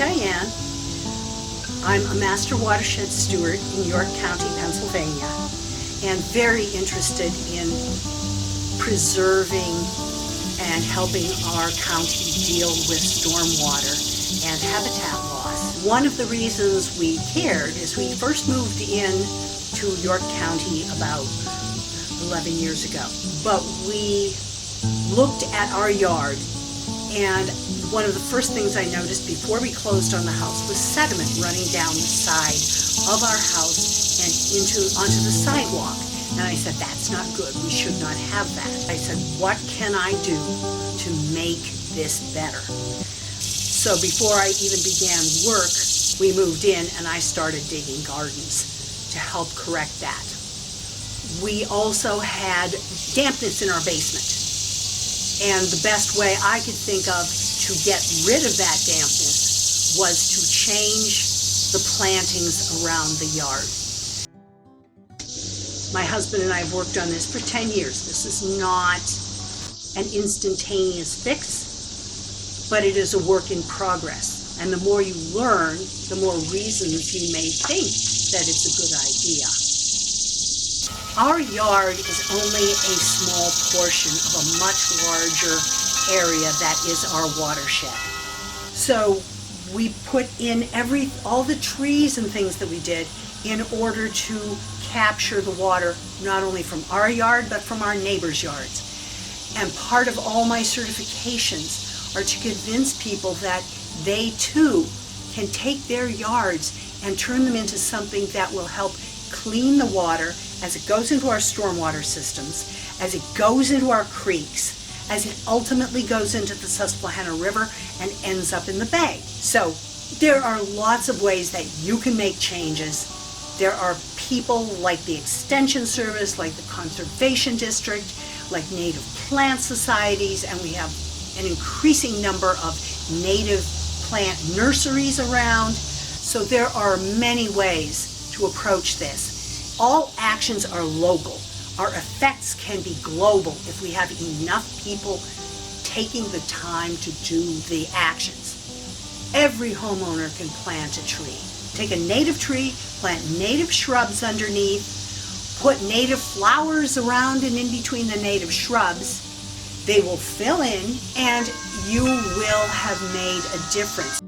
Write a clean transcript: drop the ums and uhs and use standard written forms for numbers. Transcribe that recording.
Diane. I'm a Master Watershed Steward in York County, Pennsylvania, and very interested in preserving and helping our county deal with stormwater and habitat loss. One of the reasons we cared is we first moved in to York County about 11 years ago, but we looked at our yard, and one of the first things I noticed before we closed on the house was sediment running down the side of our house and onto the sidewalk. And I said, that's not good. We should not have that. I said, what can I do to make this better? So before I even began work, we moved in and I started digging gardens to help correct that. We also had dampness in our basement. And the best way I could think of to get rid of that dampness was to change the plantings around the yard. My husband and I have worked on this for 10 years. This is not an instantaneous fix, but it is a work in progress. And the more you learn, the more reasons you may think that it's a good idea. Our yard is only a small portion of a much larger area that is our watershed. So we put in all the trees and things that we did in order to capture the water, not only from our yard, but from our neighbors' yards. And part of all my certifications are to convince people that they too can take their yards and turn them into something that will help clean the water as it goes into our stormwater systems, as it goes into our creeks, as it ultimately goes into the Susquehanna River and ends up in the bay. So there are lots of ways that you can make changes. There are people like the Extension Service, like the Conservation District, like native plant societies, and we have an increasing number of native plant nurseries around. So there are many ways to approach this. All actions are local. Our effects can be global if we have enough people taking the time to do the actions. Every homeowner can plant a tree. Take a native tree, plant native shrubs underneath, put native flowers around and in between the native shrubs. They will fill in and you will have made a difference.